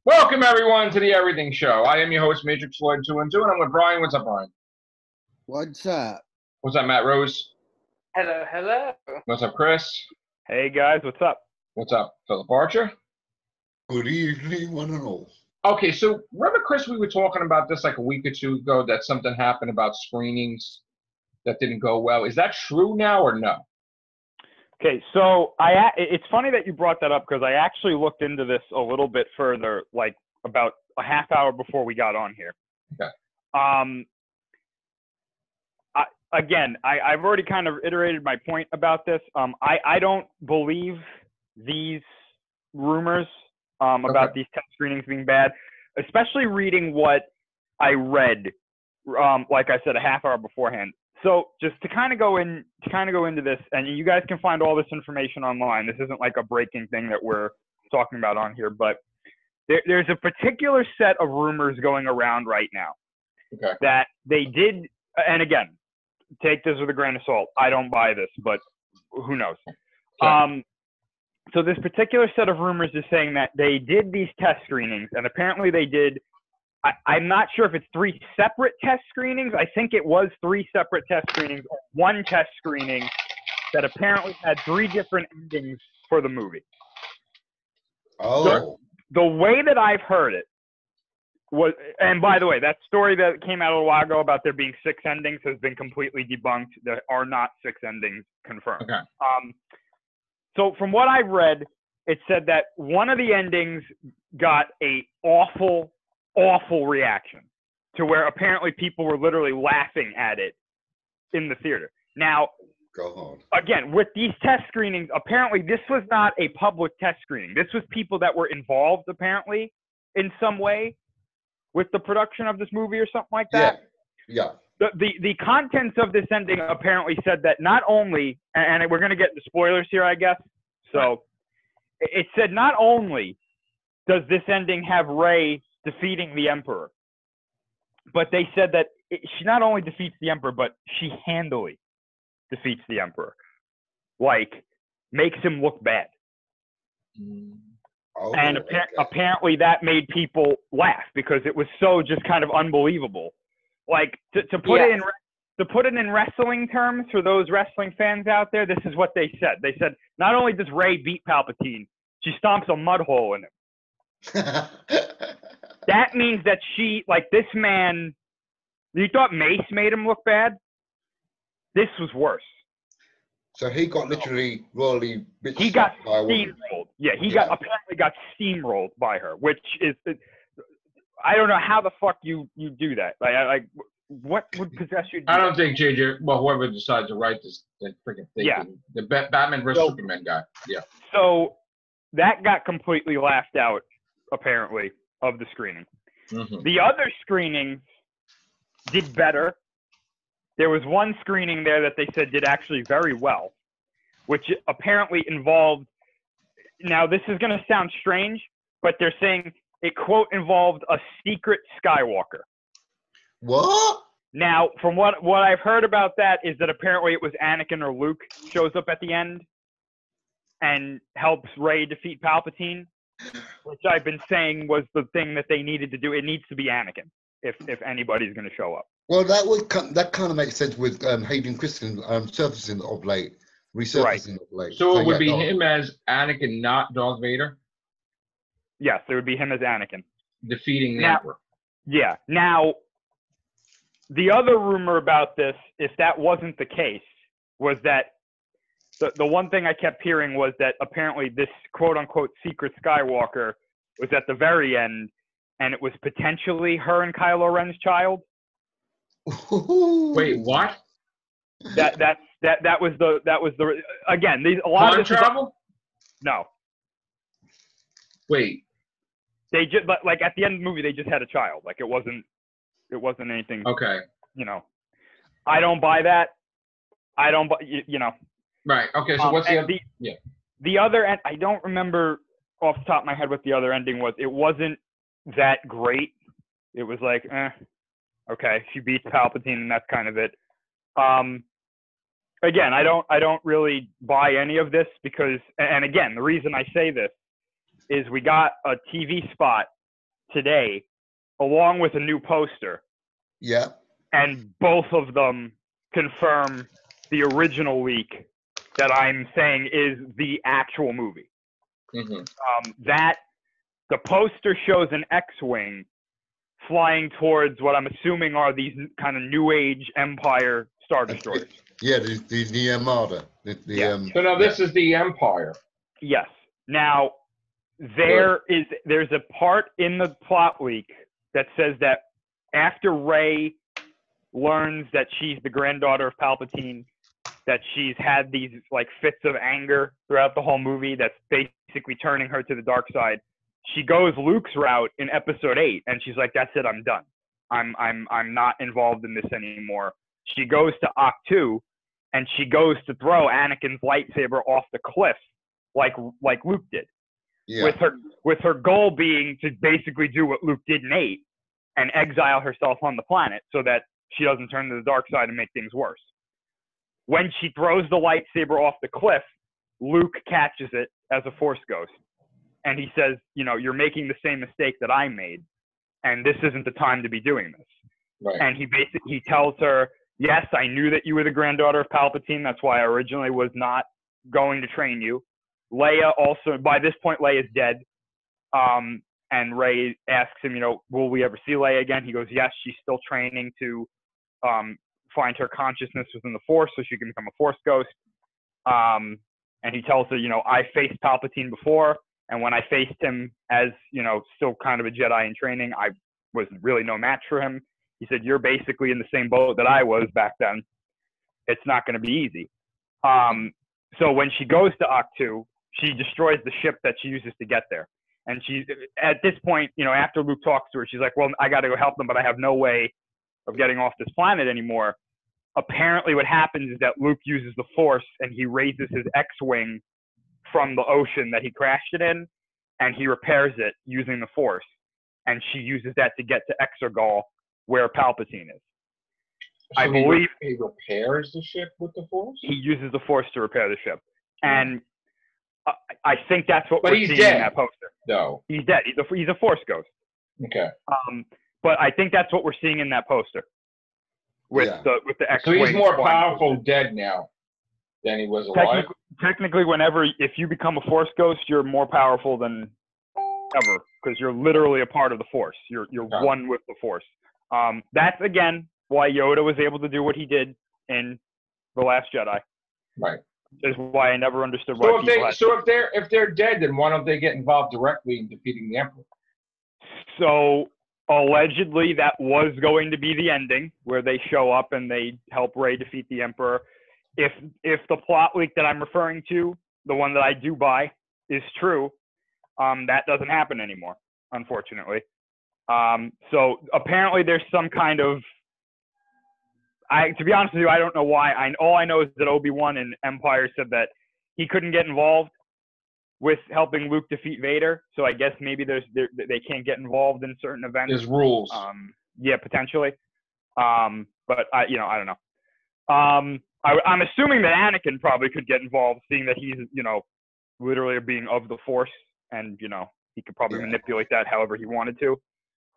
Welcome everyone to the Everything Show. I am your host, Matrix Lloyd 212, and I'm with Bryan. What's up, Bryan? What's up? What's up, Matt Rose? Hello, hello. What's up, Chris? Hey guys, what's up? What's up, Phillip Archer? Good evening, one and all. Okay, so remember, Chris, we were talking about this like a week or two ago that something happened about screenings that didn't go well. Is that true now or no? Okay, so it's funny that you brought that up because I actually looked into this a little bit further, like about a half hour before we got on here. Okay. I've already kind of iterated my point about this. I don't believe these rumors about these test screenings being bad, especially reading what I read, like I said, a half hour beforehand. So just to kind of go into this, and you guys can find all this information online. This isn't like a breaking thing that we're talking about on here, but there's a particular set of rumors going around right now that they did, and again, take this with a grain of salt. I don't buy this, but who knows? Okay. So this particular set of rumors is saying that they did these test screenings, and apparently they did. I'm not sure if it's 3 separate test screenings. I think it was 3 separate test screenings, or 1 test screening that apparently had 3 different endings for the movie. Oh. So the way that I've heard it was, and by the way, that story that came out a while ago about there being 6 endings has been completely debunked. There are not 6 endings confirmed. Okay. So from what I've read, it said that one of the endings got a awful reaction to where apparently people were literally laughing at it in the theater. Now, again, with these test screenings, apparently this was not a public test screening. This was people that were involved apparently in some way with the production of this movie or something like that. Yeah. The contents of this ending apparently said that not only, and we're going to get into spoilers here, I guess. So it said not only does this ending have Rey defeating the Emperor, but they said that she not only defeats the Emperor, but she handily defeats the Emperor. Like, makes him look bad. Apparently that made people laugh because it was so just kind of unbelievable. Like, to put it in wrestling terms for those wrestling fans out there, this is what they said. They said, not only does Rey beat Palpatine, she stomps a mud hole in him. That means that she, like, this man, you thought Mace made him look bad? This was worse. So he got literally royally bitched He got by a woman. steamrolled. Yeah, apparently got steamrolled by her, which is, I don't know how the fuck you do that. Like, what would possess you? I don't think whoever decides to write this, that freaking thing, the Batman vs Superman guy. Yeah. So that got completely laughed out, apparently, of the screening. Mm-hmm. The other screenings did better. There was one screening there that they said did actually very well, which apparently involved, now this is going to sound strange, but they're saying it, quote, involved a secret Skywalker. What? Now, from what I've heard about that is that apparently it was Anakin or Luke shows up at the end and helps Rey defeat Palpatine, which I've been saying was the thing that they needed to do. It needs to be Anakin if anybody's going to show up. Well, that kind of makes sense with Hayden Christensen resurfacing of late. So it would be him as Anakin, not Darth Vader? Yes, it would be him as Anakin. Defeating the Emperor. Yeah. Now, the other rumor about this, if that wasn't the case, was that the one thing I kept hearing was that apparently this quote-unquote secret Skywalker was at the very end, and it was potentially her and Kylo Ren's child. Wait, what? That was the again. A lot Time of this travel? No. Wait. They just like at the end of the movie they just had a child. Like it wasn't anything. Okay. You know, I don't buy that. I don't buy. You know. Right. Okay. So what's the other? The other end, I don't remember off the top of my head what the other ending was. It wasn't that great. It was like, okay, she beats Palpatine, and that's kind of it. Again, I don't really buy any of this because, and again, the reason I say this is we got a TV spot today, along with a new poster, Yeah. and both of them confirm the original leak that I'm saying is the actual movie. That the poster shows an X-wing flying towards what I'm assuming are these kind of New Age Empire Star Destroyers. Yeah, the Armada. So now this is the Empire. Yes. Now, there's a part in the plot leak that says that after Rey learns that she's the granddaughter of Palpatine, that she's had these like fits of anger throughout the whole movie that's basically turning her to the dark side. She goes Luke's route in episode 8 and she's like, that's it, I'm done. I'm not involved in this anymore. She goes to Ahch-To and she goes to throw Anakin's lightsaber off the cliff like Luke did. Yeah. With her goal being to basically do what Luke did in 8 and exile herself on the planet so that she doesn't turn to the dark side and make things worse. When she throws the lightsaber off the cliff, Luke catches it as a Force ghost. And he says, you know, you're making the same mistake that I made, and this isn't the time to be doing this. Right. And he tells her, yes, I knew that you were the granddaughter of Palpatine. That's why I originally was not going to train you. Leia also, by this point, Leia is dead. And Rey asks him, you know, will we ever see Leia again? He goes, yes, she's still training to find her consciousness within the Force so she can become a Force ghost. And he tells her, you know, I faced Palpatine before, and when I faced him as, you know, still kind of a Jedi in training, I was really no match for him. He said, you're basically in the same boat that I was back then. It's not going to be easy. So when she goes to Ahch-To, she destroys the ship that she uses to get there. And she's, at this point, you know, after Luke talks to her, she's like, well, I got to go help them, but I have no way of getting off this planet anymore. Apparently what happens is that Luke uses the Force and he raises his X-Wing from the ocean that he crashed it in, and he repairs it using the Force. And she uses that to get to Exegol, where Palpatine is. So I believe he repairs the ship with the Force? he uses the Force to repair the ship. And I think that's what But we're he's seeing dead. in that poster. No. He's dead. He's a Force ghost. Okay. But I think that's what we're seeing in that poster with the So X-Wing. he's more powerful dead now than he was alive? Technically, if you become a Force ghost, you're more powerful than ever because you're literally a part of the Force. You're one with the Force. That's, again, why Yoda was able to do what he did in The Last Jedi. Right. Is why I never understood why if they're dead, then why don't they get involved directly in defeating the Emperor? So allegedly that was going to be the ending, where they show up and they help Rey defeat the Emperor. If the plot leak that I'm referring to, the one that I do buy, is true, that doesn't happen anymore, unfortunately. So apparently there's some kind of, to be honest with you, I don't know why. All I know is that Obi-Wan in Empire said that he couldn't get involved with helping Luke defeat Vader. So I guess maybe they can't get involved in certain events. There's rules. Yeah, potentially. But I don't know. I'm assuming that Anakin probably could get involved, seeing that he's, you know, literally a being of the Force, and, you know, he could probably manipulate that however he wanted to.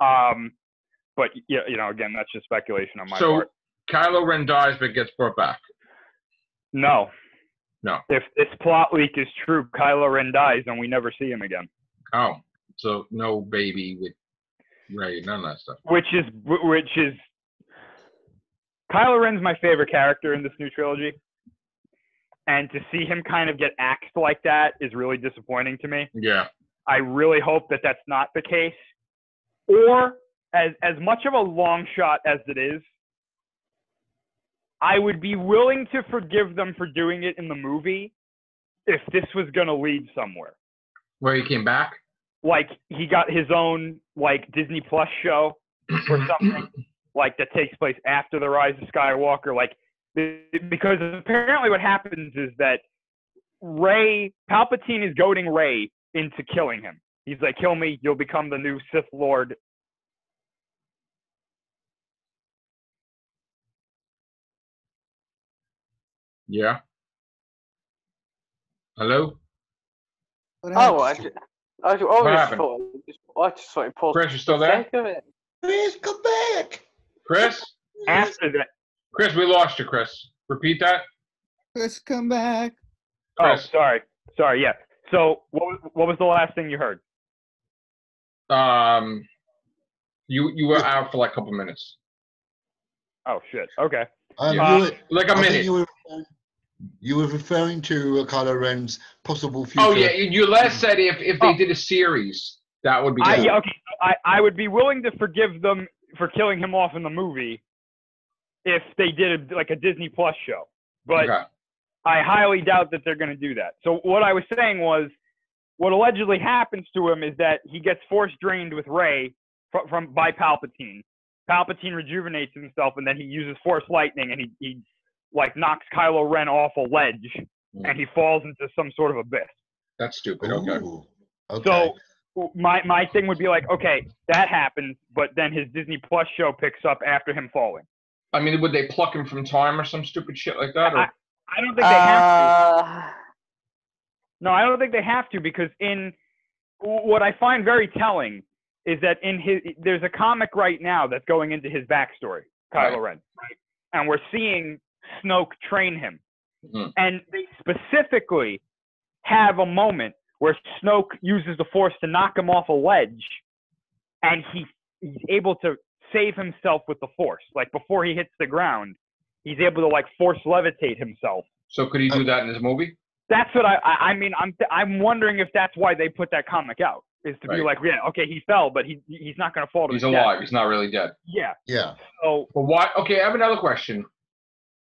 But yeah, you know, again, that's just speculation on my part. So Kylo Ren dies but gets brought back. No. If this plot leak is true, Kylo Ren dies and we never see him again. Oh, so no baby with Rey, none of that stuff. Which is Kylo Ren's my favorite character in this new trilogy, and to see him kind of get axed like that is really disappointing to me. Yeah. I really hope that that's not the case, or as much of a long shot as it is, I would be willing to forgive them for doing it in the movie if this was going to lead somewhere. Where he came back? Like, he got his own, like, Disney Plus show or something, like, that takes place after the Rise of Skywalker. Like, because apparently what happens is that Palpatine is goading Rey into killing him. He's like, kill me, you'll become the new Sith Lord. Yeah. Hello? What Oh, happened? I always happened? thought I just thought it paused Chris, you still for the there? sake of it. Chris, come back. Chris? After that. Chris, we lost you, Chris. Repeat that. Chris, come back. Chris. Oh, sorry. Yeah. So what was the last thing you heard? You were out for like a couple minutes. Oh shit. Okay. Like a I think minute. you were referring to Kylo Ren's possible future. Oh yeah, you last said if they did a series, that would be good. Yeah, okay. I would be willing to forgive them for killing him off in the movie if they did a Disney Plus show, but Okay. I highly doubt that they're going to do that. So what I was saying was, what allegedly happens to him is that he gets force drained with Rey by Palpatine. Palpatine rejuvenates himself, and then he uses Force Lightning, and he like knocks Kylo Ren off a ledge, and he falls into some sort of abyss. That's stupid. Okay. Ooh, okay. So my thing would be like, okay, that happens, but then his Disney Plus show picks up after him falling. I mean, would they pluck him from time or some stupid shit like that? Or? I don't think they have to. No, I don't think they have to, because in what I find very telling is that there's a comic right now that's going into his backstory, Kylo Ren, right? And we're seeing Snoke train him. Mm-hmm. And they specifically have a moment where Snoke uses the Force to knock him off a ledge, and he's able to save himself with the Force. Like, before he hits the ground, he's able to, like, Force levitate himself. So could he do that in his movie? That's what I mean. I'm wondering if that's why they put that comic out, is to be like, yeah, okay, he fell, but he's not going to fall to his death. He's alive. He's not really dead. Yeah. Yeah. So, but why? Okay, I have another question.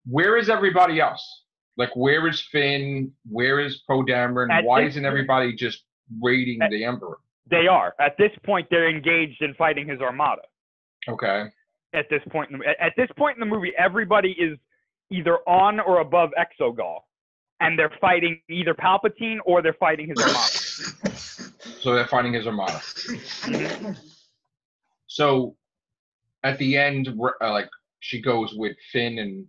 Where is everybody else? Like, where is Finn? Where is Poe Dameron? Why isn't everybody just raiding the Emperor? They are. At this point, they're engaged in fighting his armada. Okay. At this point in the movie, everybody is either on or above Exegol, and they're fighting either Palpatine or they're fighting his armada. So they're fighting his armada. So at the end, like, she goes with Finn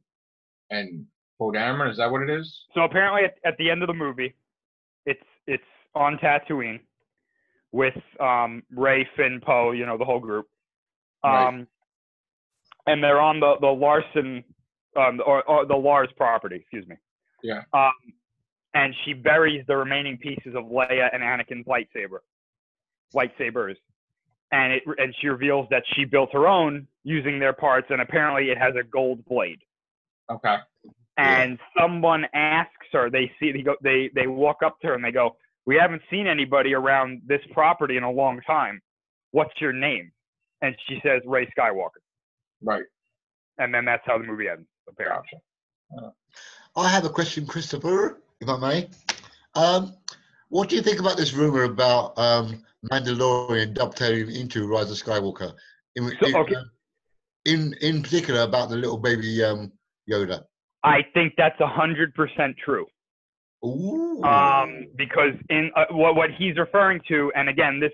and Poe Dameron. Is that what it is? So apparently, at the end of the movie, it's on Tatooine with Rey, Finn, Poe, the whole group. Right. And they're on the Larson, or the Lars property, excuse me. Yeah. And she buries the remaining pieces of Leia and Anakin's lightsabers, and she reveals that she built her own using their parts, and apparently it has a gold blade. Okay. And someone asks her, they walk up to her and they go, "We haven't seen anybody around this property in a long time. What's your name?" And she says, "Rey Skywalker." Right. And then that's how the movie ends, apparently. Gotcha. I have a question, Christopher, if I may. What do you think about this rumor about Mandalorian dovetailing into Rise of Skywalker? In particular, about the little baby Yoda. I think that's 100% true. Ooh. Because in what he's referring to, and again, this,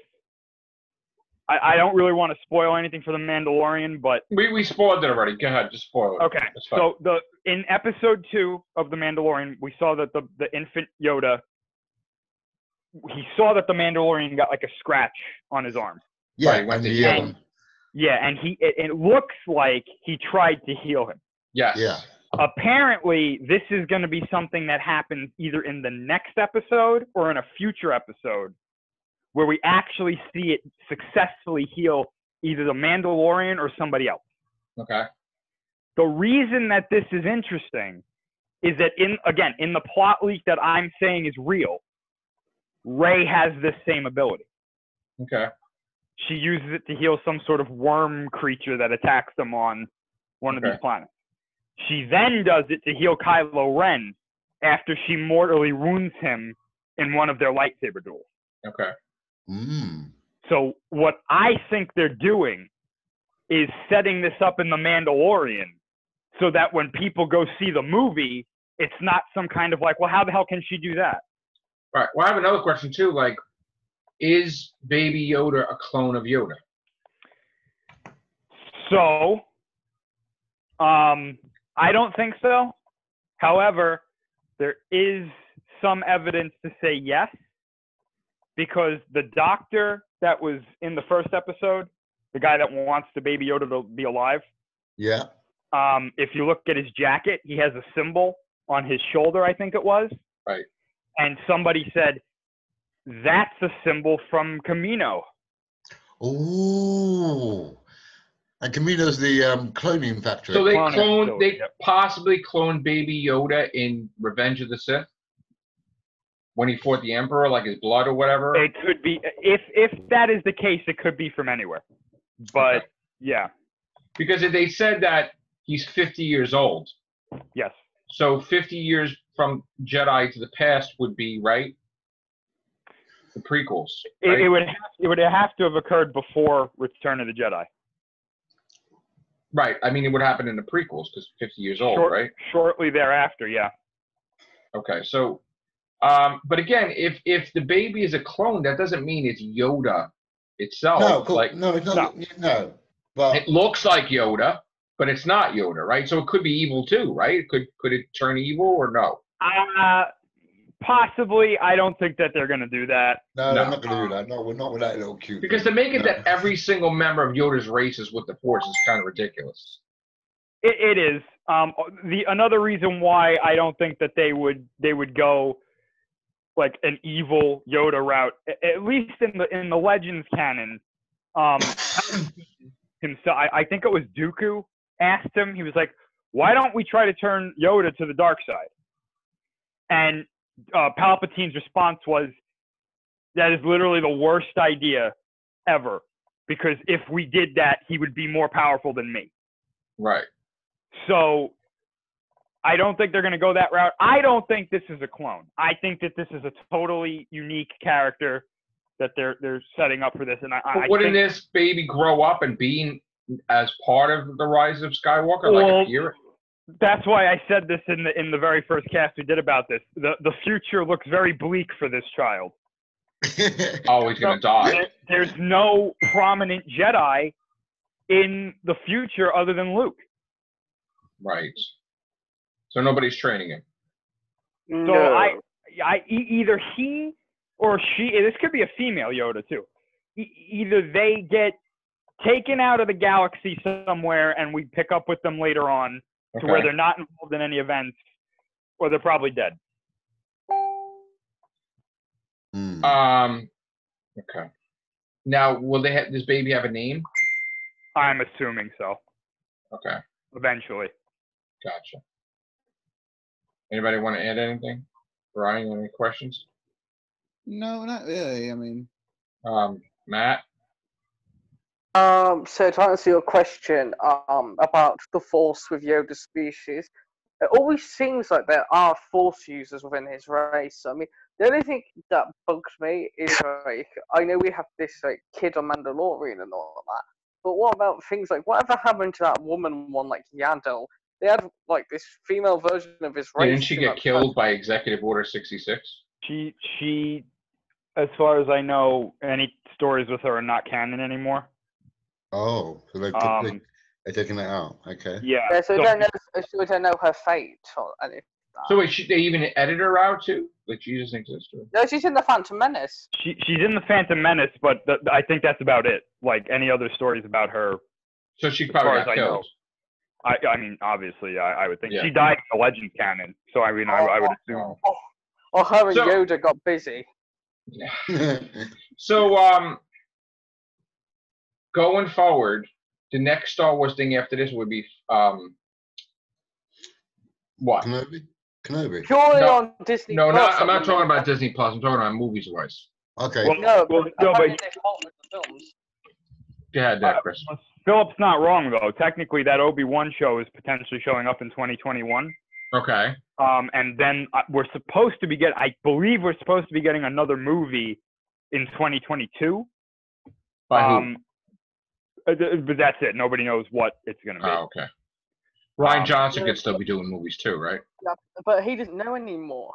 I don't really want to spoil anything for The Mandalorian, but we spoiled it already. Go ahead, just spoil it. Okay, so in episode 2 of The Mandalorian, we saw that the infant Yoda, he saw that the Mandalorian got like a scratch on his arm. Yeah, right, and and it looks like he tried to heal him. Yes. Yeah. Apparently, this is going to be something that happens either in the next episode or in a future episode, where we actually see it successfully heal either the Mandalorian or somebody else. Okay. The reason that this is interesting is that in the plot leak that I'm saying is real, Rey has this same ability. Okay. She uses it to heal some sort of worm creature that attacks them on one of these planets. She then does it to heal Kylo Ren after she mortally wounds him in one of their lightsaber duels. Okay. So what I think they're doing is setting this up in The Mandalorian so that when people go see the movie, it's not some kind of like, well, how the hell can she do that? All right. Well, I have another question too. Like, is Baby Yoda a clone of Yoda? So, I don't think so. However, there is some evidence to say yes, because the doctor that was in the first episode, the guy that wants the Baby Yoda to be alive. Yeah. If you look at his jacket, he has a symbol on his shoulder, I think it was. Right. And somebody said, that's a symbol from Camino. Ooh. And Camino's the cloning factory. So they Yep. possibly cloned Baby Yoda in Revenge of the Sith when he fought the Emperor, like his blood or whatever. It could be, if that is the case, it could be from anywhere. But Okay. yeah, Because they said that he's 50 years old. yes. So 50 years from Jedi to the past would be, right? The prequels. Right? It would have to have occurred before Return of the Jedi. Right. I mean, it would happen in the prequels because 50 years old, right? Shortly thereafter, yeah. Okay. So, but again, if the baby is a clone, that doesn't mean it's Yoda itself. No, cool. Like, No, it's not. No. But it looks like Yoda, but it's not Yoda, right? So it could be evil too, right? Could it turn evil or no? Possibly. I don't think that they're going to do that. no, No. they're not going to do that. No, we're not with that little cute. Because to make it that every single member of Yoda's race is with the Force is kind of ridiculous. It is. Another reason why I don't think that they would go like an evil Yoda route, at least in the Legends canon. Himself, I think it was Dooku asked him. He was like, "Why don't we try to turn Yoda to the dark side?" And Palpatine's response was, "That is literally the worst idea ever, because if we did that, he would be more powerful than me." Right. So I don't think they're going to go that route. I don't think this is a clone. I think that this is a totally unique character that they're setting up for this. And But wouldn't this baby grow up and be as part of the Rise of Skywalker, like a hero? That's why I said this in the very first cast we did about this. The future looks very bleak for this child. Oh, he's gonna die. There's no prominent Jedi in the future other than Luke. Right. So nobody's training him. So No. either he or she. This could be a female Yoda too. Either they get taken out of the galaxy somewhere and we pick up with them later on to where they're not involved in any events, or they're probably dead. Okay. Now, will this baby have a name? I'm assuming so. Okay. Eventually. Gotcha. Anybody want to add anything? Bryan, any questions? No, not really. I mean, Matt? So to answer your question about the Force with Yoda's species, it always seems like there are Force users within his race. I mean, the only thing that bugs me is like, I know we have this like kid on Mandalorian and all of that, but what about things like whatever happened to that woman one like Yaddle? They had like this female version of his race. Didn't she get killed by Executive Order 66? She, as far as I know, any stories with her are not canon anymore. Oh, so they're taking it out. Okay. Yeah. So we don't know her fate or anything. So wait, they even edit her out too? Like she doesn't exist? Or? No, she's in the Phantom Menace. She's in the Phantom Menace, but I think that's about it. Like any other stories about her. So she probably got killed. I mean, obviously, I would think she died in the Legend canon. So I mean, I would assume. Or her and Yoda got busy. So going forward, the next Star Wars thing after this would be what? Kenobi. Purely on Disney. No, Plus, I'm not talking about Disney Plus. I'm talking about movies wise. Okay. No, but they faulted the films. Go ahead, Chris. Phillip's not wrong though. Technically, that Obi-Wan show is potentially showing up in 2021. Okay. And then we're supposed to be I believe we're supposed to be getting another movie in 2022. By who? But that's it. Nobody knows what it's going to be. Oh, okay. Rian Johnson could still be doing movies too, right? Yeah, but he doesn't know anymore.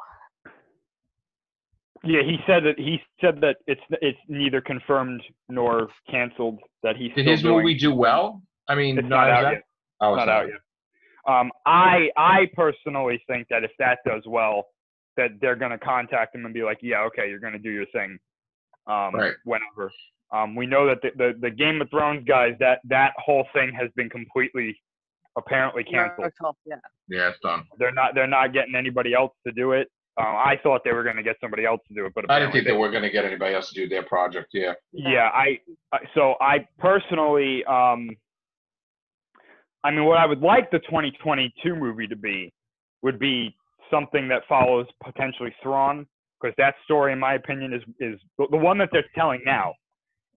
Yeah, he said that it's neither confirmed nor canceled that he's. Did his movie do well? I mean, it's not out yet. Oh, it's not out yet. I personally think that if that does well, that they're going to contact him and be like, yeah, okay, you're going to do your thing, right. whenever. We know that the Game of Thrones guys, that whole thing has been completely, apparently canceled. Yeah, it's done. They're not getting anybody else to do it. I thought they were going to get somebody else to do it, but I didn't think they were going to get anybody else to do their project. Yeah. Yeah, so I personally, I mean, what I would like the 2022 movie to be would be something that follows potentially Thrawn, because that story, in my opinion, is the one that they're telling now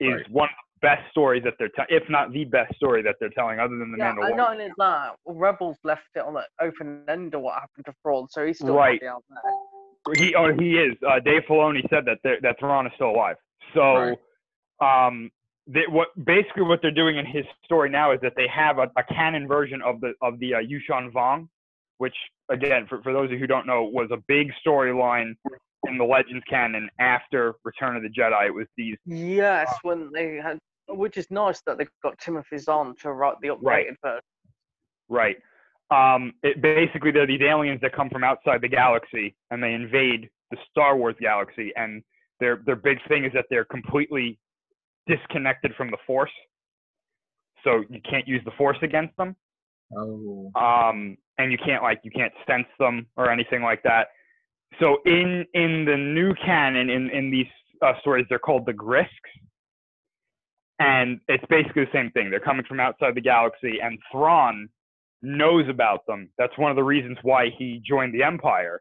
is one of the best stories that they're telling, if not the best story that they're telling, other than the Mandalorian. And not only that, Rebels left it on an open end of what happened to Thrawn, so he's still right. out there. He is. Dave Filoni said that Thrawn is still alive. So, what they're doing in his story now is that they have a canon version of the Yushan Vong, which again, for those of you who don't know, was a big storyline in the Legends canon after Return of the Jedi. It was these. Yes, when they had, which is nice that they got Timothy Zahn to write the updated version. Right. Basically, they're these aliens that come from outside the galaxy and they invade the Star Wars galaxy, and their big thing is that they're completely disconnected from the Force, so you can't use the Force against them. Oh. And you can't sense them or anything like that. So in the new canon, in these stories, they're called the Grisks, and it's basically the same thing. They're coming from outside the galaxy, and Thrawn knows about them. That's one of the reasons why he joined the Empire,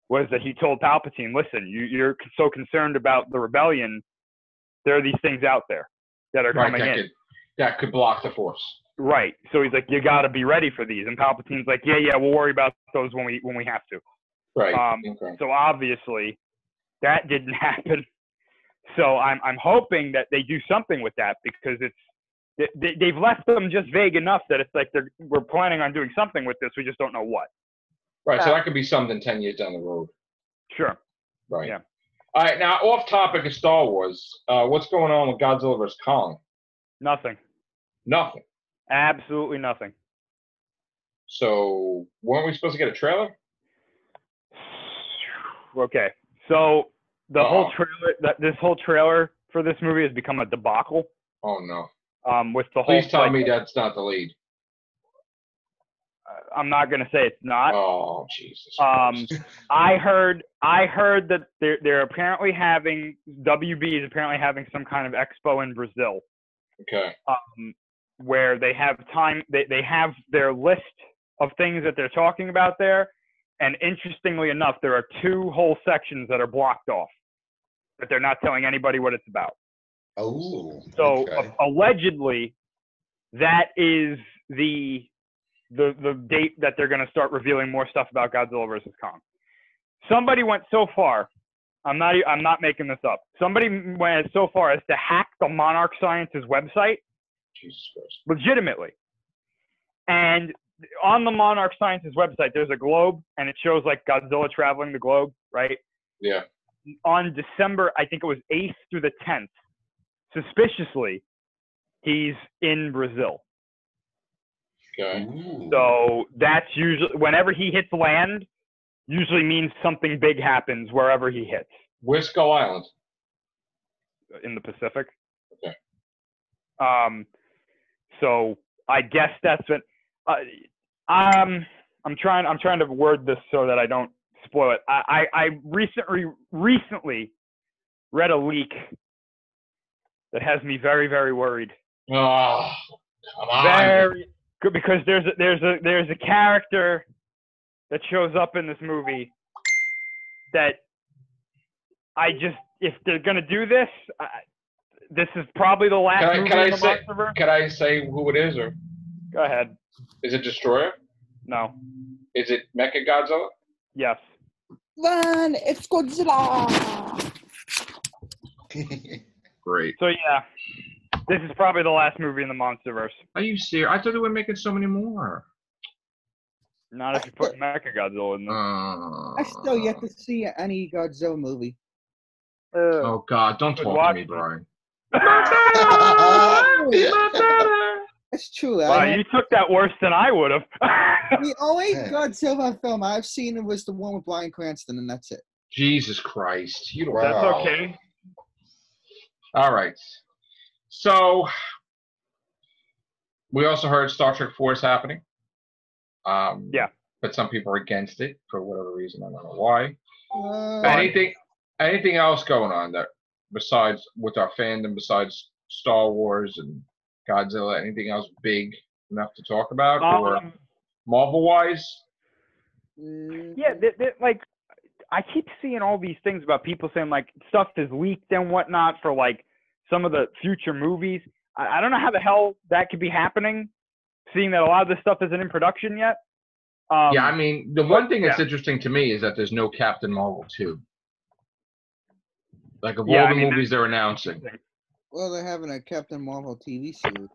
was that he told Palpatine, listen, you're so concerned about the rebellion, there are these things out there that are coming in. That could block the Force. Right. So he's like, you got to be ready for these. And Palpatine's like, yeah, we'll worry about those when we have to. Right. So obviously that didn't happen. So I'm hoping that they do something with that, because they've left them just vague enough that it's like we're planning on doing something with this. We just don't know what. Right. So that could be something 10 years down the road. Sure. Right. Yeah. All right. Now, off topic of Star Wars, what's going on with Godzilla vs. Kong? Nothing. Nothing. Absolutely nothing. So weren't we supposed to get a trailer? Okay. So whole trailer, this whole trailer for this movie has become a debacle. Oh no. With the whole. Please tell me that's not the lead. I'm not gonna say it's not. Oh Jesus. I heard that they're apparently having, WB is apparently having some kind of expo in Brazil. Okay. Where they have time, they have their list of things that they're talking about there, and interestingly enough, there are 2 whole sections that are blocked off, but they're not telling anybody what it's about. Oh. So Okay. allegedly, that is the date that they're going to start revealing more stuff about Godzilla vs. Kong. Somebody went so far, I'm not making this up. Somebody went so far as to hack the Monarch Sciences website. Jesus Christ. Legitimately. And on the Monarch Sciences website, there's a globe, and it shows like Godzilla traveling the globe, right? Yeah. On December, I think it was 8th through the 10th, suspiciously, he's in Brazil. Okay. Ooh. So that's usually, whenever he hits land, usually means something big happens wherever he hits. Where's Skull Island? In the Pacific. Okay. So I guess that's what. I'm trying to word this so that I don't spoil it. I recently read a leak that has me very, very worried. Oh, come on. Very good, because there's a character that shows up in this movie that if they're gonna do this, this is probably the last movie in the Monsterverse. Can I say who it is, or Go ahead. is it Destroyer? No. Is it Mechagodzilla? Yes. Run! It's Godzilla! Great. So yeah, this is probably the last movie in the Monsterverse. Are you serious? I thought they were making so many more. Not if you put Mechagodzilla in there. I still yet to see any Godzilla movie. Oh God! Don't Good talk to me, watching. Brian. It's true. Wow, you took that worse than I would have. The only Godzilla film I've seen was the one with Bryan Cranston, and that's it. Jesus Christ! You don't. That's Wow. okay. All right. So we also heard Star Trek 4 is happening. Yeah. But some people are against it for whatever reason. I don't know why. Uh, Anything else going on there besides with our fandom, besides Star Wars and Godzilla? Anything else big enough to talk about, or Marvel-wise? Yeah, like I keep seeing all these things about people saying like stuff is leaked and whatnot for like some of the future movies. I don't know how the hell that could be happening, seeing that a lot of this stuff isn't in production yet. Yeah, I mean, the one thing that's interesting to me is that there's no Captain Marvel 2. Like, of all the movies they're announcing. well, they're having a Captain Marvel TV series.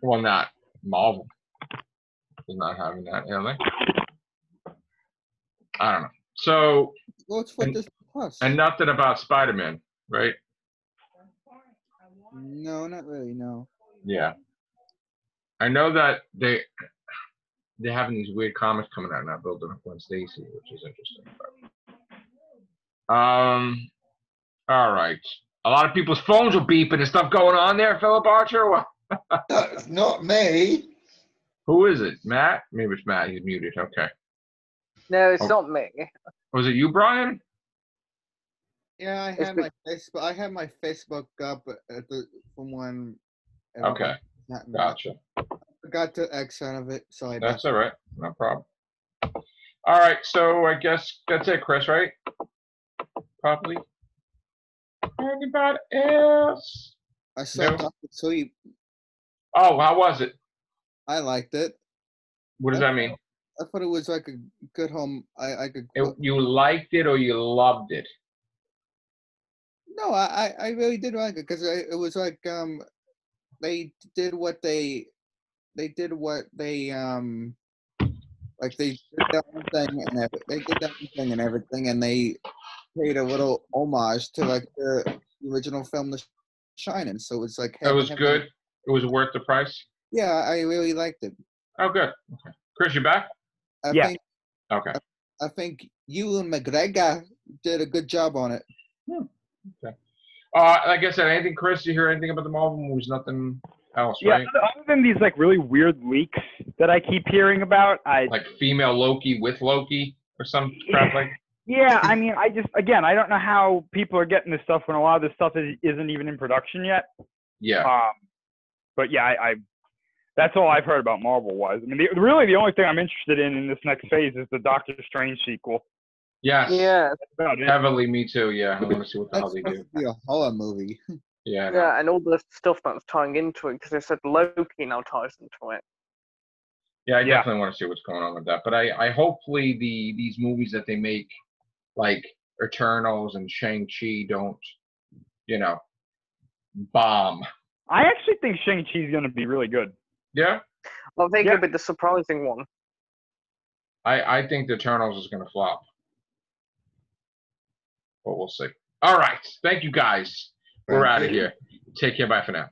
Well, not Marvel. They're not having that, are they? I don't know. So, Well, it's for Disney Plus. And nothing about Spider-Man, right? No, not really, no. Yeah. I know that they're having these weird comics coming out now, building up on Stacy, which is interesting. All right. A lot of people's phones are beeping and stuff going on there, Phillip Archer. What? That's not me. Who is it? Matt? Maybe it's Matt. He's muted. Okay. No, it's not me. Was it you, Bryan? Yeah, I had my Facebook. I had my Facebook up from when. Okay. Gotcha. I forgot to X out of it, so That's all right. No problem. All right. So I guess that's it, Chris. Right? Probably. Anybody else? I saw Dr. Sleep. Oh, how was it? I liked it. What does that mean? I thought it was like a good home. You liked it or you loved it? No, I really did like it because it was like they did what they like they did their own thing and they did their own thing and everything, and they paid a little homage to like the original film The Shining. So it's like it was good. It was worth the price. Yeah, I really liked it. Oh, good. Okay, Chris, you back? Okay. I think Ewan McGregor did a good job on it. Okay. Like I said, anything, Chris? You hear anything about the Marvel movies? Nothing else, right? Yeah, other than these like really weird leaks that I keep hearing about, like female Loki with Loki or some crap like. Yeah, I mean, I don't know how people are getting this stuff when a lot of this stuff isn't even in production yet. Yeah. But yeah, I that's all I've heard about Marvel-wise. I mean, really the only thing I'm interested in this next phase is the Doctor Strange sequel. Yes. Yeah. Heavily, me too. Yeah, I want to see what the hell they do. That's supposed to be a horror movie. Yeah. Yeah, and all the stuff that's tying into it, because they said Loki now ties into it. Yeah, I definitely want to see what's going on with that. But I hopefully these movies that they make, like Eternals and Shang-Chi, don't, bomb. I actually think Shang-Chi is going to be really good. Yeah? Well, I think it'll be the surprising one. I think the Eternals is going to flop. But we'll see. All right. Thank you, guys. We're out of here. Take care. Bye for now.